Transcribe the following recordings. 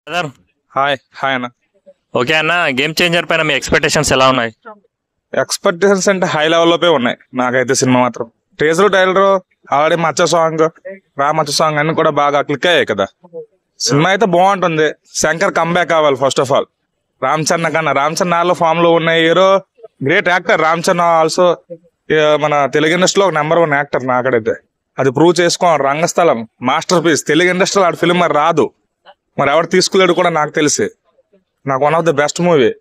Brother hi hi అన్న. Okay అన్న, game changer పైన మీ ఎక్స్పెక్టేషన్స్ ఎలా ఉన్నాయి? ఎక్స్పెక్టేషన్స్ అంటే హై లెవెల్లోపే ఉన్నాయి నాకైతే. సినిమా మాత్రం టేజర్ టైలర్ ఆల్రెడీ మచ్చ సాంగ్ మచ్చ సాంగ్ అన్ని కూడా బాగా క్లిక్ అయ్యాయి కదా. సినిమా అయితే బాగుంటుంది. శంకర్ కంబ్యాక్ కావాలి first of all. Ram Charan కన్నా రామ్ చరణ్ నాలో ఫామ్ లో ఉన్న hero great actor. Ram Charan also మన తెలుగు ఇండస్ట్రీలో ఒక నెంబర్ 1 యాక్టర్ నాకడైతే. అది ప్రూవ్ చేసుకోవాలి. రంగస్థలం మాస్టర్ పీస్. తెలుగు ఇండస్ట్రీలో ఆడ ఫిల్మ్ మరి రాదు, మరి ఎవరు తీసుకులేడు కూడా నాకు తెలిసి. నాకు one of the best movie.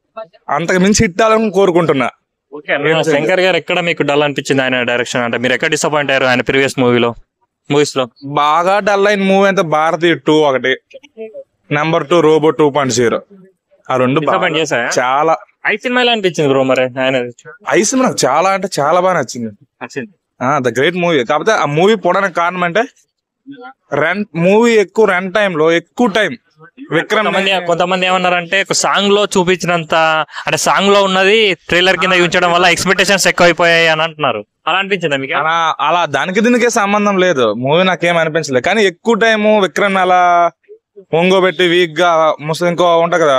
అంతకు మించి హిట్ అవ్వాలని కోరుకుంటున్నా. శంకర్ గారు ఎక్కడ మీకు డల్ అనిపించింది ఆయన డైరెక్షన్? అంటే మీరు ఎక్కడ డిసప్పాయింట్ అయ్యారు ఆయన ప్రీవియస్ మూవీస్ లో? బాగా డల్ అయిన మూవీ అంటే భారతీయ 2 ఒకటి, నెంబర్ 2 రోబో 2.0. ఆ రెండు Disappoint చేశాయా? చాలా. ఐ సినిమా ఎలా అనిపించింది బ్రో మరి ఆయన? ఐస్ నాకు చాలా అంటే చాలా బాగా నచ్చింది. The great movie. కాకపోతే ఆ మూవీ పోవడానికి కారణం అంటే మూవీ ఎక్కువ రన్ టైమ్ లో ఎక్కువ టైం విక్రమ్. కొంతమంది ఏమన్నారంటే సాంగ్ లో చూపించినంత, అంటే సాంగ్ లో ఉన్నది ట్రైలర్ కింద చూపించడం వల్ల ఎక్స్పెక్టేషన్స్ ఎక్కువ అయిపోయాయి అని అంటున్నారు. అలా అనిపించిందా మీకు? అలా దానికి దీనికే సంబంధం లేదు. మూవీ నాకేం అనిపించలేదు. కానీ ఎక్కువ టైము విక్రమ్ అలా ఒంగోబెట్టి వీక్ గా ఇంకో ఉంటాయి కదా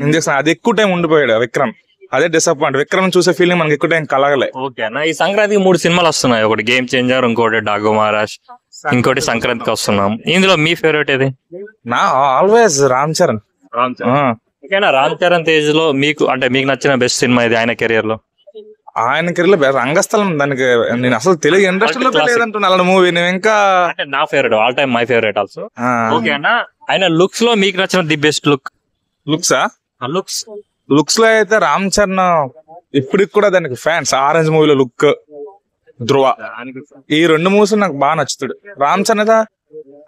ఇంజక్షన్, అది ఎక్కువ టైం ఉండిపోయాడు విక్రమ్. అదే డిసప్పాయింట్. విక్రమ్ చూసే ఫీలింగ్ మనకి ఎక్కువ టైం కలగలే. ఓకే అన్న, ఈ సంక్రాంతికి 3 సినిమాలు వస్తున్నాయి. ఒకటి గేమ్ చేంజర్, ఇంకోటి డాగో మహారాజ్, ఇంకోటి సంక్రాంతికి వస్తున్నాం. ఇందులో మీ ఫేవరెట్ ఏది? నా ఆల్వేస్ రామ్ చరణ్. ఓకేనా, రామ్ చరణ్ తేజ్ లో మీకు అంటే మీకు నచ్చిన బెస్ట్ సినిమా ఇది ఆయన కెరియర్ లో? ఆయన కెరీర్ రంగస్థలం. దానికి నేను అసలు తెలుగు ఇండస్ట్రీలో లేదంటున్నా అలాంటి మూవీ. నేను ఇంకా నా favourite, all time my favourite also. Okay అన్న, ఆయన లుక్స్ లో మీకు నచ్చిన ది బెస్ట్ లుక్స్ లో అయితే రామ్ చరణ్ ఇప్పటికి కూడా దానికి ఫ్యాన్స్. ఆరెంజ్ మూవీలో లుక్, ధ్రువ, ఈ 2 మూవీస్ నాకు బాగా నచ్చుతాడు. రామ్ చరణ్ అయితే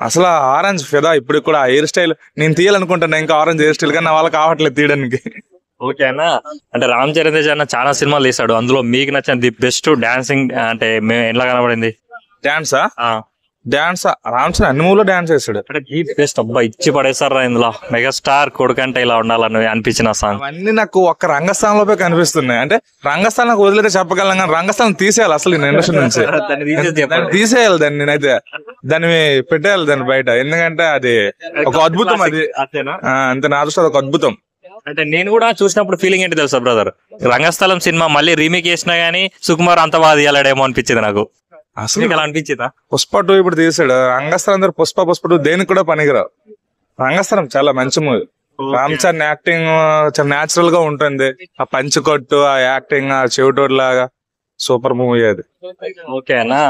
అసలు ఆరెంజ్ ఫిదా. ఇప్పటికి కూడా హెయిర్ స్టైల్ నేను తీయాలనుకుంటున్నా, ఇంకా ఆరెంజ్ హెయిర్ స్టైల్, కానీ నా వాళ్ళకి కావట్లేదు తీయడానికి. ఓకే అన్న, అంటే రామ్ చరణ్ తేజ్ అన్న చాలా సినిమాలు తీసాడు. అందులో మీకు నచ్చిన ది బెస్ట్ డాన్సింగ్ అంటే ఎలా కనబడింది? డాన్స్ రామ్ చరణ్ అన్ని మూవీలో డాన్స్ చేస్తాడు. అంటే ది బెస్ట్ అబ్బా ఇచ్చి పడేసారా ఇందులో. మెగాస్టార్ కొడుకంటే ఇలా ఉండాలని అనిపించిన సాంగ్ అవన్నీ నాకు ఒక్క రంగస్థానంలోపే కనిపిస్తున్నాయి. అంటే రంగస్థానం వదిలేతే చెప్పగలను, కానీ రంగస్థానం తీసేయాలి అసలు నేను ఇండస్ట్రీ నుంచి. తీసేయాలి దాన్ని. నేనైతే దాన్ని పెట్టేయాలి దాన్ని బయట. ఎందుకంటే అది ఒక అద్భుతం. అది అంతే, నా దృష్టి ఒక అద్భుతం. అంటే నేను కూడా చూసినప్పుడు ఫీలింగ్ ఏంటి తెలుసా బ్రదర్, రంగస్థలం సినిమా మళ్ళీ రీమేక్ చేసినా గానీ సుకుమార్ అంత బాగా తీయాలడేమో అనిపించింది నాకు. అసలు ఎలా అనిపించిందా? పుష్ప 2 ఇప్పుడు తీసాడు. రంగస్థలం అందరూ పుష్ప 2 దేనికి కూడా పనికిరావు. రంగస్థలం చాలా మంచి మూవీ. రామ్ చరణ్ యాక్టింగ్ చాలా న్యాచురల్ గా ఉంటుంది. ఆ పంచుకొట్టు, ఆ యాక్టింగ్, ఆ చెవిటోడ్ లాగా సూపర్ మూవీ అది. ఓకేనా.